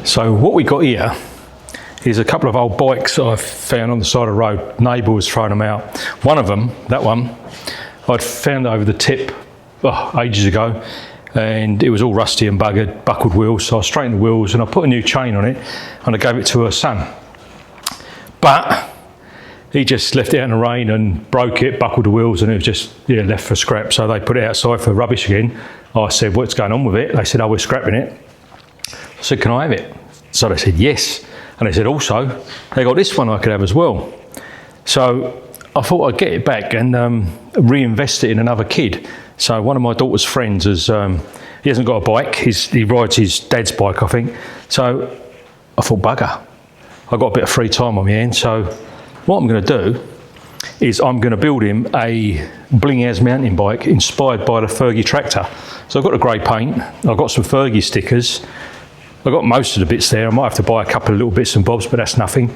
So what we got here is a couple of old bikes that I've found on the side of the road. Neighbour was throwing them out. One of them, that one, I'd found over the tip ages ago, and it was all rusty and buggered, buckled wheels. So I straightened the wheels and I put a new chain on it and I gave it to her son. But he just left it out in the rain and broke it, buckled the wheels, and it was just left for scrap. So they put it outside for rubbish again. I said, what's going on with it? They said, oh, we're scrapping it. I said, can I have it? So they said, yes. And they said, also, they got this one I could have as well. So I thought I'd get it back and reinvest it in another kid. So one of my daughter's friends he hasn't got a bike. He rides his dad's bike, I think. So I thought, bugger, I've got a bit of free time on my hand. So what I'm going to do is I'm going to build him a bling-as mountain bike inspired by the Fergie tractor. So I've got the grey paint, I've got some Fergie stickers, I've got most of the bits there. I might have to buy a couple of little bits and bobs, but that's nothing.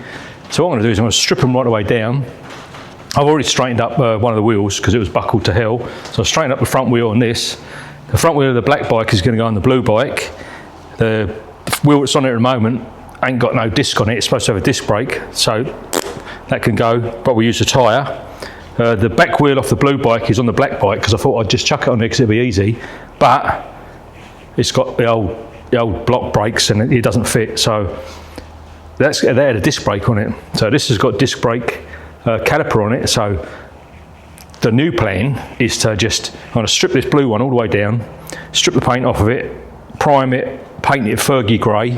So what I'm going to do is I'm going to strip them right the way down. I've already straightened up one of the wheels because it was buckled to hell. So I straightened up the front wheel on this. The front wheel of the black bike is going to go on the blue bike. The wheel that's on it at the moment ain't got no disc on it. It's supposed to have a disc brake, so that can go, but we use a tyre. The back wheel off the blue bike is on the black bike because I thought I'd just chuck it on there because it'd be easy, but it's got the old block brakes and it doesn't fit. So they had a disc brake on it. So this has got disc brake caliper on it. So the new plan is to I'm going to strip this blue one all the way down, strip the paint off of it, prime it, paint it Fergie grey,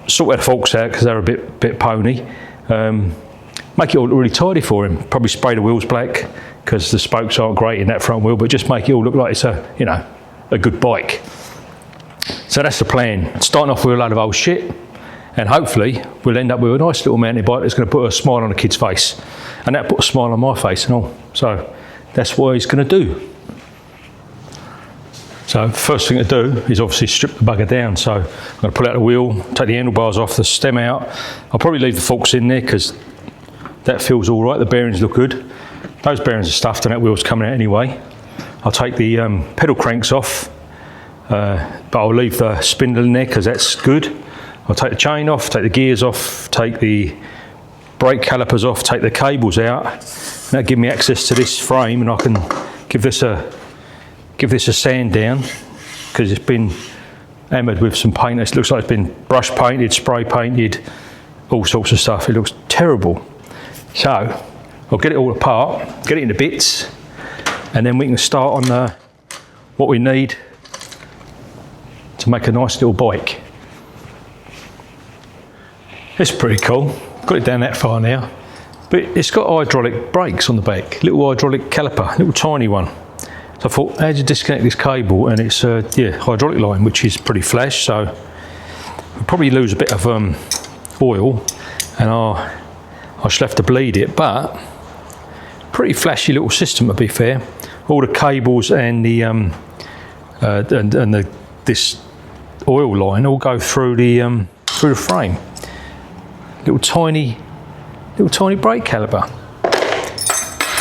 sort the forks out because they're a bit pony. Make it all really tidy for him. Probably spray the wheels black because the spokes aren't great in that front wheel, but just make it all look like it's a good bike. So that's the plan. Starting off with a load of old shit, and hopefully we'll end up with a nice little mountain bike that's going to put a smile on a kid's face, and that put a smile on my face and all. So that's what he's going to do. So first thing to do is obviously strip the bugger down. So I'm going to pull out the wheel, take the handlebars off, the stem out. I'll probably leave the forks in there because that feels all right. The bearings look good. Those bearings are stuffed and that wheel's coming out anyway. I'll take the pedal cranks off, but I'll leave the spindle in there because that's good. I'll take the chain off, take the gears off, take the brake calipers off, take the cables out. That'll give me access to this frame and I can give this a sand down because it's been hammered with some paint. It looks like it's been brush painted, spray painted, all sorts of stuff. It looks terrible. So I'll get it all apart, get it into bits, and then we can start on what we need to make a nice little bike. It's pretty cool. Got it down that far now, but it's got hydraulic brakes on the back, little hydraulic caliper, little tiny one. So I thought, how do you disconnect this cable? And it's hydraulic line, which is pretty flash. So we'll probably lose a bit of oil, and I shall have to bleed it. But pretty flashy little system, to be fair. All the cables and the this oil line all go through the frame. Little tiny brake caliper.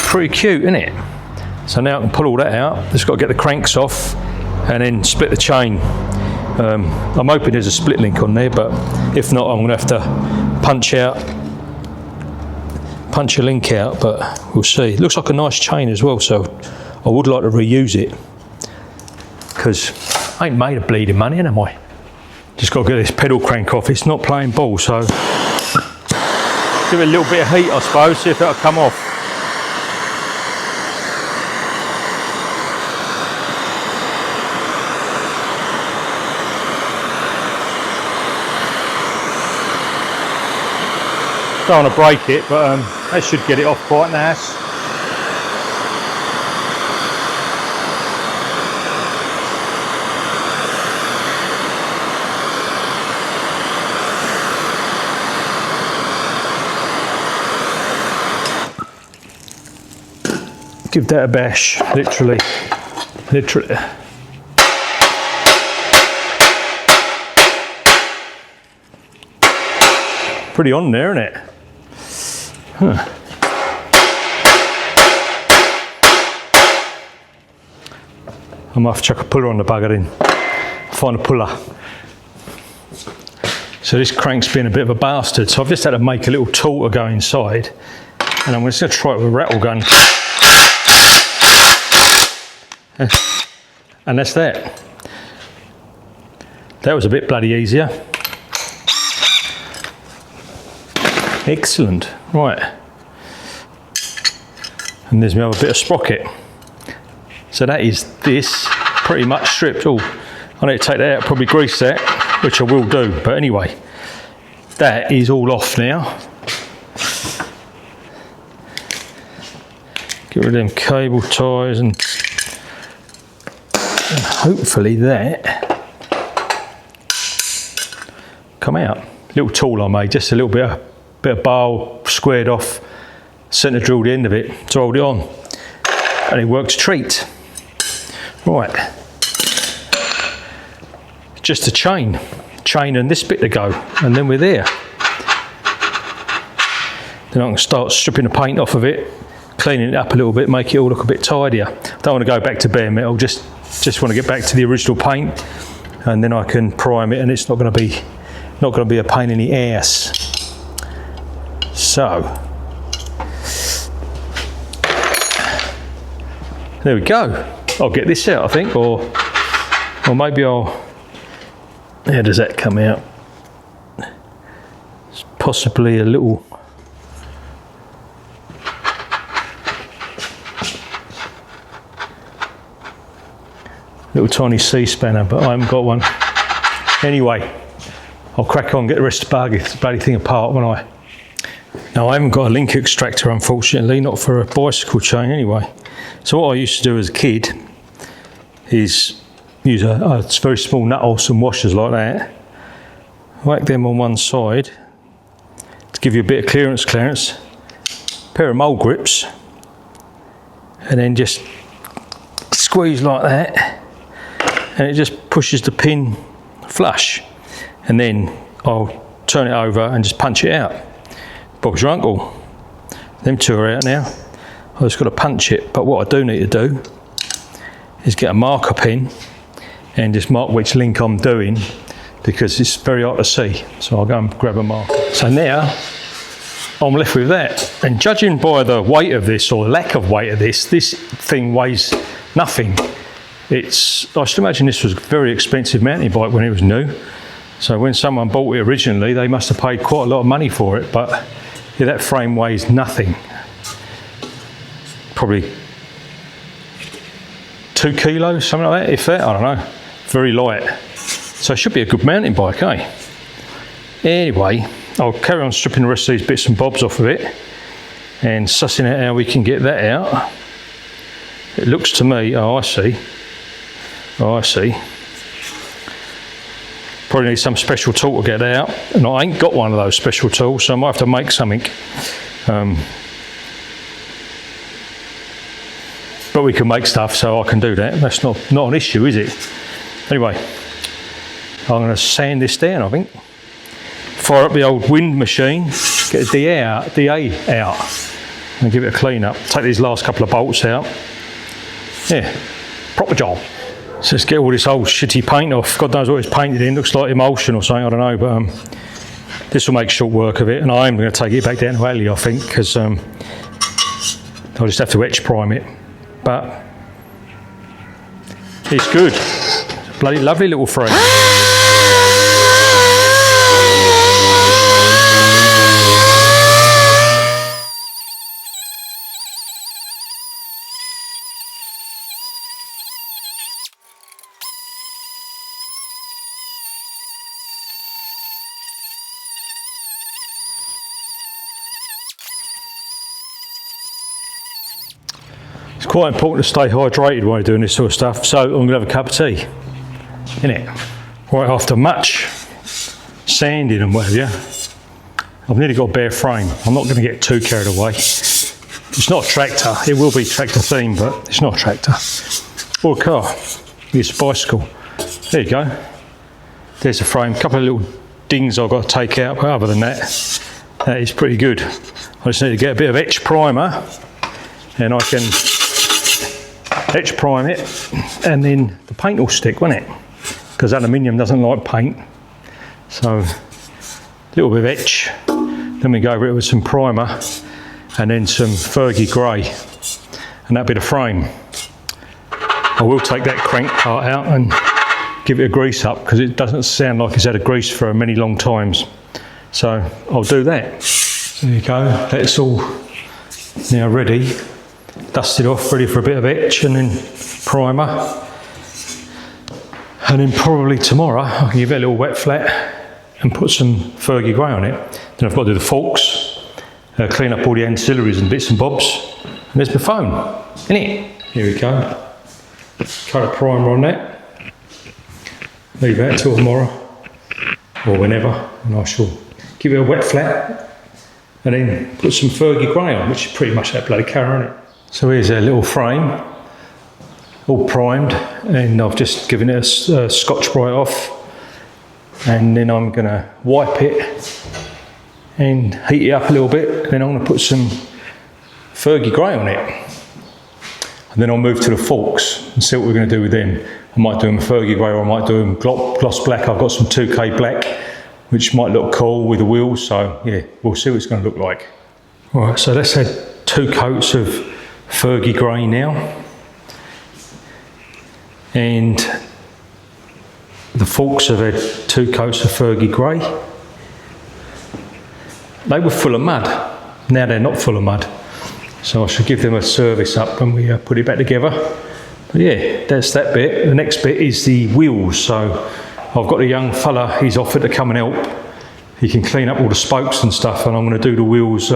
Pretty cute, isn't it? So now I can pull all that out. Just got to get the cranks off and then split the chain. I'm hoping there's a split link on there, but if not, I'm going to have to punch a link out, but we'll see. It looks like a nice chain as well, so I would like to reuse it because I ain't made of bleeding money, am I? Just got to get this pedal crank off. It's not playing ball, so give it a little bit of heat, I suppose, see if that'll come off. Don't want to break it, but that should get it off quite nice. Give that a bash, literally. Pretty on there, isn't it? Huh. I might have to chuck a puller on the bugger in. Find a puller. So this crank's been a bit of a bastard, so I've just had to make a little tool to go inside, and I'm just going to try it with a rattle gun. And that's that. That was a bit bloody easier. Excellent. Right. And there's my other bit of sprocket. So that is this pretty much stripped. Oh, I need to take that out, probably grease that, which I will do. But anyway, that is all off now. Get rid of them cable ties and hopefully that come out. Little tool I made, just a little bit of bar squared off, centre drilled the end of it to hold it on, and it works a treat. Right, just a chain and this bit to go, and then we're there. Then I can start stripping the paint off of it, cleaning it up a little bit, make it all look a bit tidier. Don't want to go back to bare metal, just want to get back to the original paint, and then I can prime it, and it's not going to be a pain in the ass. So there we go. I'll get this out, I think, or maybe I'll. How does that come out? It's possibly a little. Little tiny C-spanner, but I haven't got one. Anyway, I'll crack on, get the rest of the bloody thing apart when I. Now I haven't got a link extractor, unfortunately, not for a bicycle chain anyway. So what I used to do as a kid is use a very small nut or some washers like that, whack them on one side to give you a bit of clearance, pair of mole grips, and then just squeeze like that, and it just pushes the pin flush, and then I'll turn it over and just punch it out. Bob's your uncle. Them two are out now. I've just got to punch it, but what I do need to do is get a marker pen and just mark which link I'm doing, because it's very hard to see. So I'll go and grab a marker. So now I'm left with that, and judging by the weight of this, or lack of weight of this thing weighs nothing. I should imagine this was a very expensive mountain bike when it was new. So when someone bought it originally, they must have paid quite a lot of money for it, but yeah, that frame weighs nothing. Probably 2 kilos, something like that, if that, I don't know. Very light. So it should be a good mountain bike, eh? Anyway, I'll carry on stripping the rest of these bits and bobs off of it and sussing out how we can get that out. It looks to me, oh I see. Probably need some special tool to get that out, and I ain't got one of those special tools, so I might have to make something. But we can make stuff, so I can do that. That's not an issue, is it? Anyway, I'm going to sand this down, I think. Fire up the old wind machine, get the DA out, and give it a clean up. Take these last couple of bolts out. Yeah, proper job. So let's get all this old shitty paint off. God knows what it's painted in. Looks like emulsion or something, I don't know. But this will make short work of it. And I am going to take it back down to alley, I think, because I'll just have to etch prime it. But it's good. Bloody lovely little frame. It's quite important to stay hydrated while you're doing this sort of stuff, so I'm going to have a cup of tea, innit? Right, after much sanding and what have you, I've nearly got a bare frame. I'm not going to get too carried away. It's not a tractor. It will be tractor themed, but it's not a tractor. Or a car. It's a bicycle. There you go. There's the frame. A couple of little dings I've got to take out, but other than that, that is pretty good. I just need to get a bit of etch primer, and I can etch prime it, and then the paint will stick, won't it? Because aluminium doesn't like paint. So little bit of etch, then we go over it with some primer and then some Fergie grey, and that'll be the frame. I will take that crank part out and give it a grease up, because it doesn't sound like it's had a grease for many long times. So I'll do that. There you go, that's all now ready. Dusted off, ready for a bit of etch and then primer. And then probably tomorrow I can give it a little wet flat and put some Fergie grey on it. Then I've got to do the forks, clean up all the ancillaries and bits and bobs. And there's my phone, innit? Here we go. Coat of primer on that. Leave that till tomorrow or whenever, and I shall give it a wet flat and then put some Fergie grey on, which is pretty much that bloody colour, isn't it? So here's our little frame, all primed, and I've just given it a Scotch Brite off, and then I'm going to wipe it and heat it up a little bit, and then I'm going to put some Fergie grey on it. And then I'll move to the forks and see what we're going to do with them. I might do them Fergie grey, or I might do them gloss black. I've got some 2K black, which might look cool with the wheels, so yeah, we'll see what it's going to look like. Alright, so let's add 2 coats of Fergie grey now. And the forks have had 2 coats of Fergie grey. They were full of mud. Now they're not full of mud. So I should give them a service up when we put it back together. But yeah, that's that bit. The next bit is the wheels. So I've got a young fella, he's offered to come and help. He can clean up all the spokes and stuff, and I'm going to do the wheels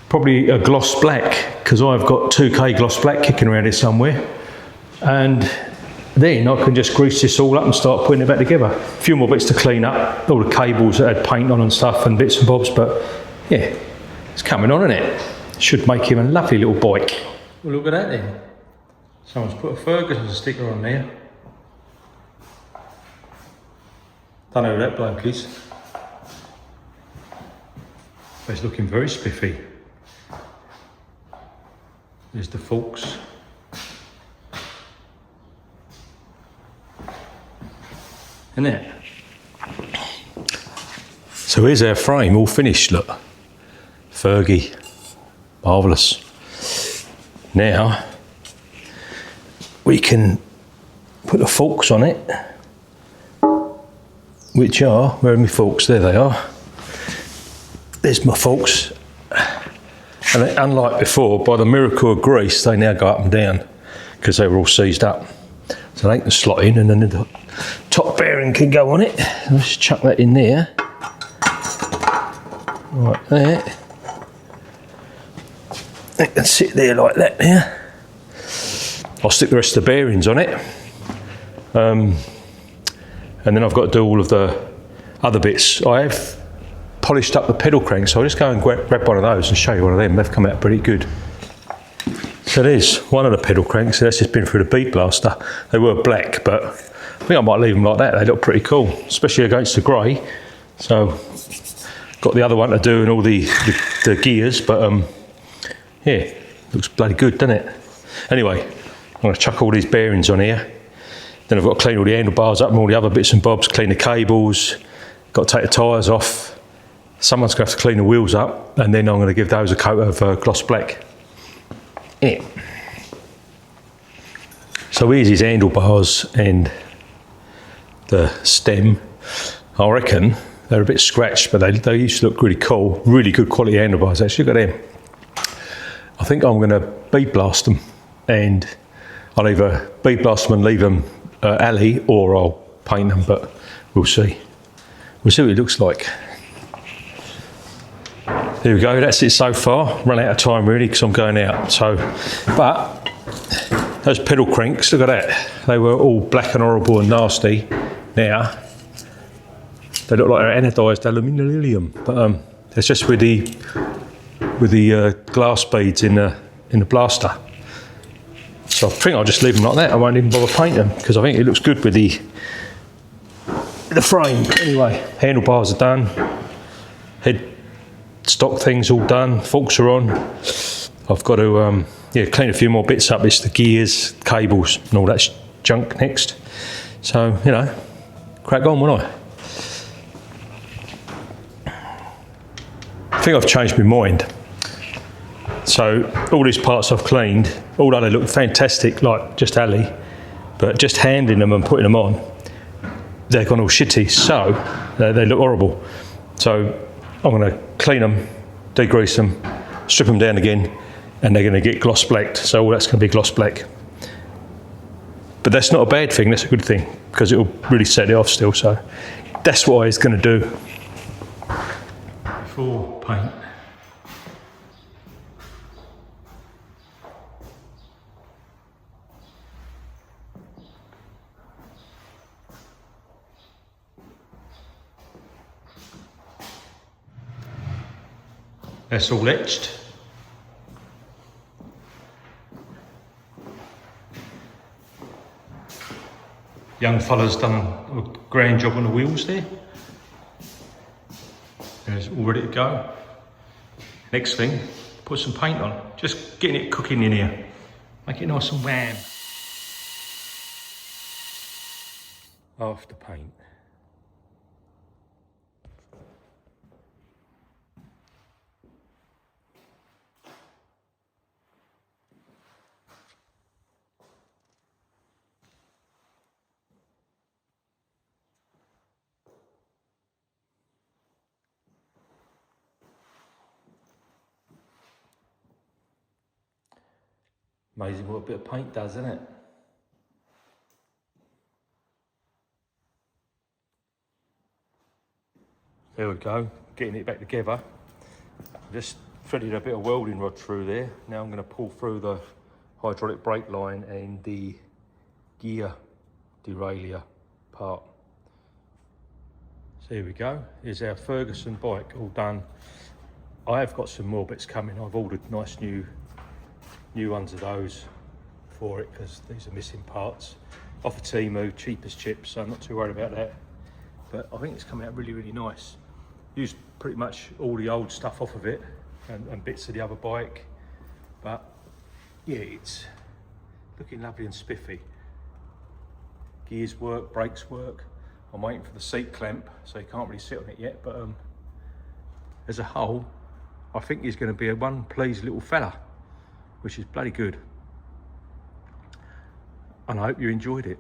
probably a gloss black, because I've got 2K gloss black kicking around here somewhere. And then I can just grease this all up and start putting it back together. A few more bits to clean up, all the cables that had paint on and stuff and bits and bobs, but yeah, it's coming on, isn't it? Should make him a lovely little bike. Well, look at that then. Someone's put a Ferguson sticker on there. Don't know who that bloke is. But it's looking very spiffy. There's the forks. Isn't it? So here's our frame, all finished, look. Fergie. Marvellous. Now we can put the forks on it, which are, where are my forks? There they are. There's my forks. And unlike before, by the miracle of grease, they now go up and down because they were all seized up. So they can slot in, and then the top bearing can go on it. Let's chuck that in there. Right there. It can sit there like that now. I'll stick the rest of the bearings on it. And then I've got to do all of the other bits. I have polished up the pedal crank, so I'll just go and grab one of those and show you one of them. They've come out pretty good. So there's one of the pedal cranks. That's just been through the bead blaster. They were black, but I think I might leave them like that. They look pretty cool, especially against the grey. So got the other one to do and all the gears, but yeah, looks bloody good, doesn't it? Anyway, I'm going to chuck all these bearings on here. Then I've got to clean all the handlebars up and all the other bits and bobs, clean the cables, got to take the tyres off. Someone's going to have to clean the wheels up, and then I'm going to give those a coat of gloss black. Yeah. So here's his handlebars and the stem. I reckon they're a bit scratched, but they used to look really cool. Really good quality handlebars, actually. Look at them. I think I'm going to bead blast them, and I'll either bead blast them and leave them alley, or I'll paint them, but we'll see. We'll see what it looks like. There we go, that's it so far. Run out of time really because I'm going out. So, but those pedal cranks, look at that. They were all black and horrible and nasty. Now they look like they're anodised aluminium, but it's just with the glass beads in the blaster. So I think I'll just leave them like that. I won't even bother painting them because I think it looks good with the frame. Anyway, handlebars are done. Head stock things all done. Forks are on. I've got to clean a few more bits up. It's the gears, cables, and all that junk next. So crack on, won't I? think I've changed my mind. So all these parts I've cleaned, although they look fantastic, like just alley, but just handling them and putting them on, they've gone all shitty, so they look horrible. So I'm going to clean them, degrease them, strip them down again, and they're going to get gloss blacked. So all that's going to be gloss black. But that's not a bad thing, that's a good thing, because it'll really set it off still. So that's what I was going to do. Before paint. That's all etched. Young fella's done a grand job on the wheels there. It's all ready to go. Next thing, put some paint on. Just getting it cooking in here. Make it nice and warm. After paint. Amazing what a bit of paint does, isn't it? There we go, getting it back together. Just threaded a bit of welding rod through there. Now I'm going to pull through the hydraulic brake line and the gear derailleur part. So here we go, here's our Ferguson bike all done. I have got some more bits coming. I've ordered nice new ones of those for it because these are missing parts off of Temu, cheap as chips, so I'm not too worried about that. But I think it's coming out really, really nice. Used pretty much all the old stuff off of it and bits of the other bike, but yeah, it's looking lovely and spiffy. Gears work, brakes work. I'm waiting for the seat clamp, so you can't really sit on it yet, but as a whole, I think he's going to be a one pleased little fella, which is bloody good. And I hope you enjoyed it.